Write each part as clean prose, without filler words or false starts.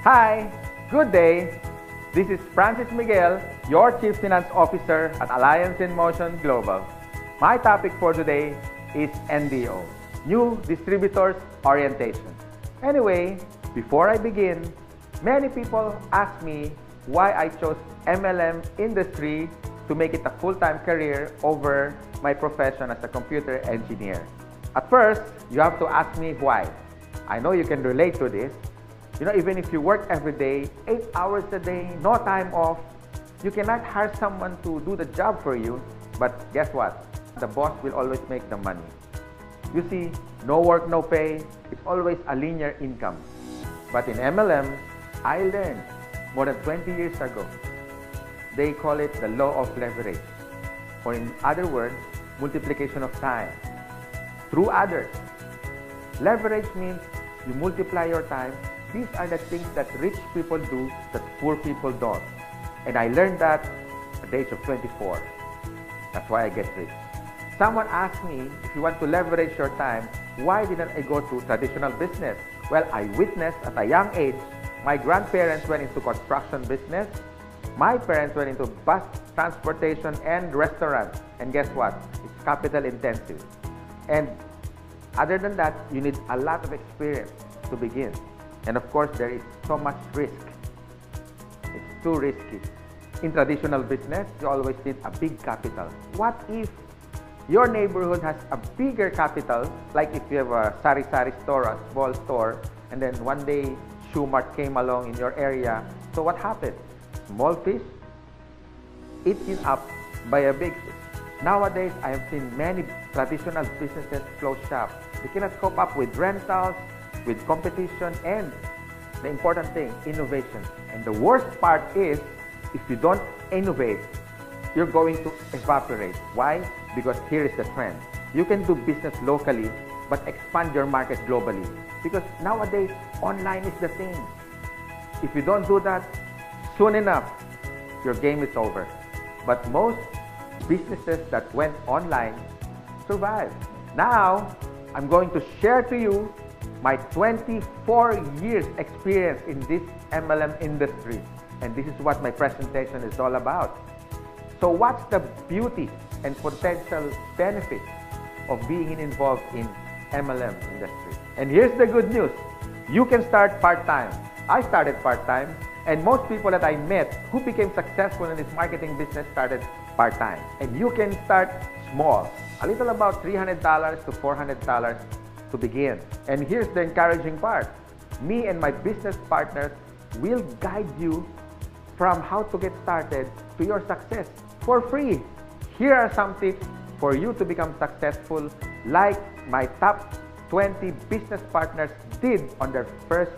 Hi, good day. This is Francis Miguel, your Chief Finance Officer at Alliance in Motion Global. My topic for today is NDO, New Distributors Orientation. Anyway, before I begin, many people ask me why I chose MLM industry to make it a full-time career over my profession as a computer engineer. At first, you have to ask me why. I know you can relate to this. Even if you work every day, 8 hours a day, no time off, you cannot hire someone to do the job for you. But guess what? The boss will always make the money. You see, no work, no pay. It's always a linear income. But in MLM, I learned more than 20 years ago. They call it the law of leverage. Or in other words, multiplication of time through others. Leverage means you multiply your time. These are the things that rich people do that poor people don't. And I learned that at the age of 24. That's why I get rich. Someone asked me, if you want to leverage your time, why didn't I go to traditional business? Well, I witnessed at a young age, my grandparents went into construction business. My parents went into bus transportation and restaurants. And guess what? It's capital intensive. And other than that, you need a lot of experience to begin. And of course, there is so much risk. It's too risky. In traditional business, you always need a big capital. What if your neighborhood has a bigger capital, like if you have a sari-sari store, a small store, and then one day Shoe Mart came along in your area. So what happened? Small fish eaten up by a big fish. Nowadays, I have seen many traditional businesses close shop. They cannot cope up with rentals, with competition, and the important thing, innovation. And the worst part is, if you don't innovate, you're going to evaporate. Why? Because here is the trend. You can do business locally, but expand your market globally. Because nowadays, online is the thing. If you don't do that, soon enough, your game is over. But most businesses that went online survived. Now, I'm going to share to you my 24 years experience in this MLM industry. And this is what my presentation is all about. So what's the beauty and potential benefit of being involved in MLM industry? And here's the good news. You can start part-time. I started part-time, and most people that I met who became successful in this marketing business started part-time. And you can start small, a little about $300 to $400 to begin. And here's the encouraging part. Me and my business partners will guide you from how to get started to your success for free. Here are some tips for you to become successful, like my top 20 business partners did on their first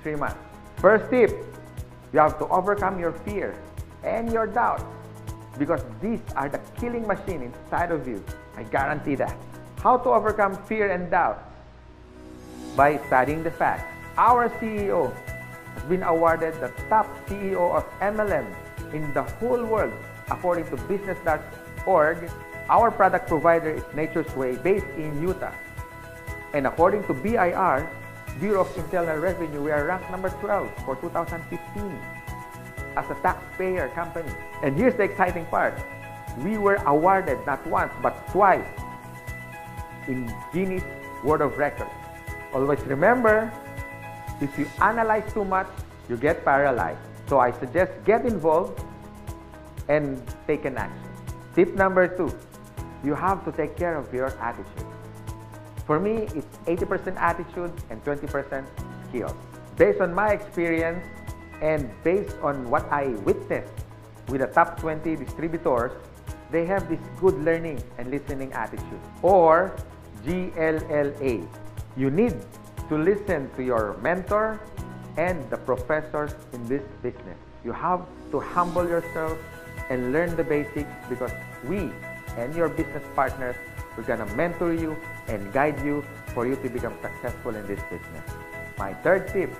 3 months. First tip, you have to overcome your fear and your doubts, because these are the killing machine inside of you. I guarantee that. How to overcome fear and doubt? By studying the facts. Our CEO has been awarded the top CEO of MLM in the whole world according to business.org. Our product provider is Nature's Way, based in Utah. And according to BIR, Bureau of Internal Revenue, we are ranked number 12 for 2015 as a taxpayer company. And here's the exciting part. We were awarded not once but twice in Guinness World of Records. Always remember, if you analyze too much, you get paralyzed. So I suggest get involved and take an action. Tip number 2, you have to take care of your attitude. For me, it's 80% attitude and 20% skills. Based on my experience and based on what I witnessed with the top 20 distributors, they have this good learning and listening attitude, or GLLA. You need to listen to your mentor and the professors in this business. You have to humble yourself and learn the basics, because we and your business partners, we're gonna mentor you and guide you for you to become successful in this business. My third tip,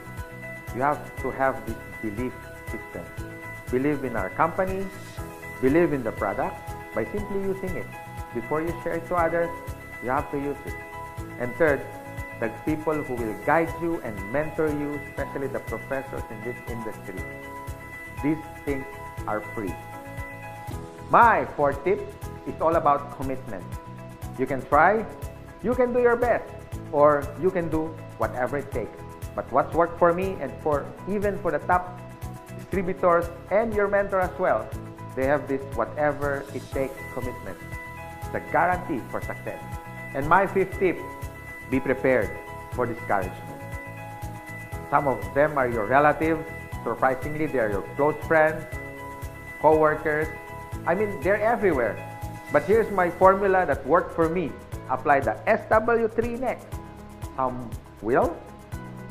you have to have this belief system. Believe in our company, believe in the product by simply using it. Before you share it to others, you have to use it. And third, the people who will guide you and mentor you, especially the professors in this industry. These things are free. My fourth tip is all about commitment. You can try, you can do your best, or you can do whatever it takes. But what's worked for me and even for the top distributors and your mentor as well, they have this whatever it takes commitment. It's a guarantee for success. And my fifth tip, be prepared for discouragement. Some of them are your relatives. Surprisingly, they're your close friends, co-workers. I mean, they're everywhere. But here's my formula that worked for me. Apply the SW3 next. Some will,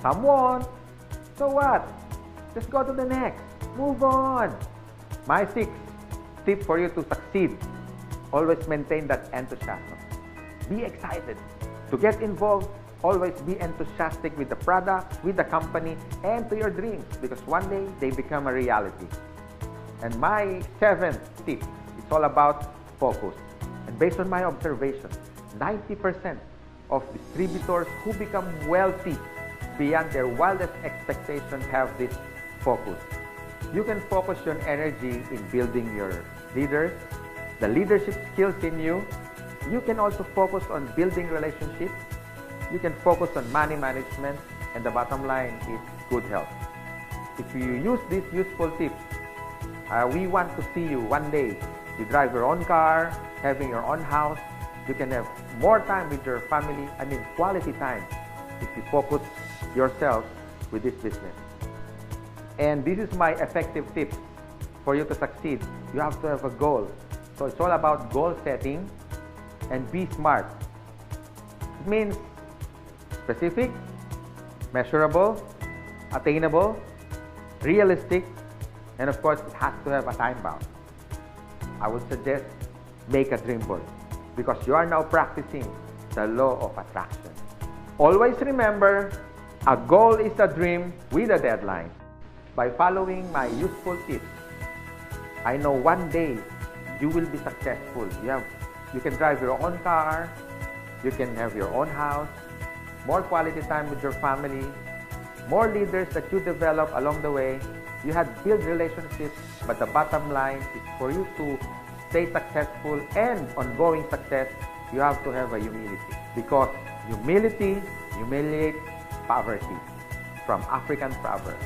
some won't. So what? Just go to the next. Move on. My sixth tip for you to succeed. Always maintain that enthusiasm. Be excited. To get involved, always be enthusiastic with the product, with the company, and to your dreams, because one day they become a reality. And my seventh tip, it's all about focus. And based on my observation, 90% of distributors who become wealthy beyond their wildest expectations have this focus. You can focus your energy in building your leaders, the leadership skills in you. You can also focus on building relationships. You can focus on money management, and the bottom line is good health. If you use these useful tips, we want to see you one day. You drive your own car, having your own house. You can have more time with your family, quality time, if you focus yourself with this business. And this is my effective tips for you to succeed. You have to have a goal. So it's all about goal setting and be smart. It means specific, measurable, attainable, realistic, and of course, it has to have a time bound. I would suggest make a dream board because you are now practicing the law of attraction. Always remember, a goal is a dream with a deadline. By following my useful tips, I know one day you will be successful. You can drive your own car, you can have your own house, more quality time with your family, more leaders that you develop along the way. You had built relationships, but the bottom line is for you to stay successful and ongoing success, you have to have a humility. Because humility humiliates poverty, from African proverb.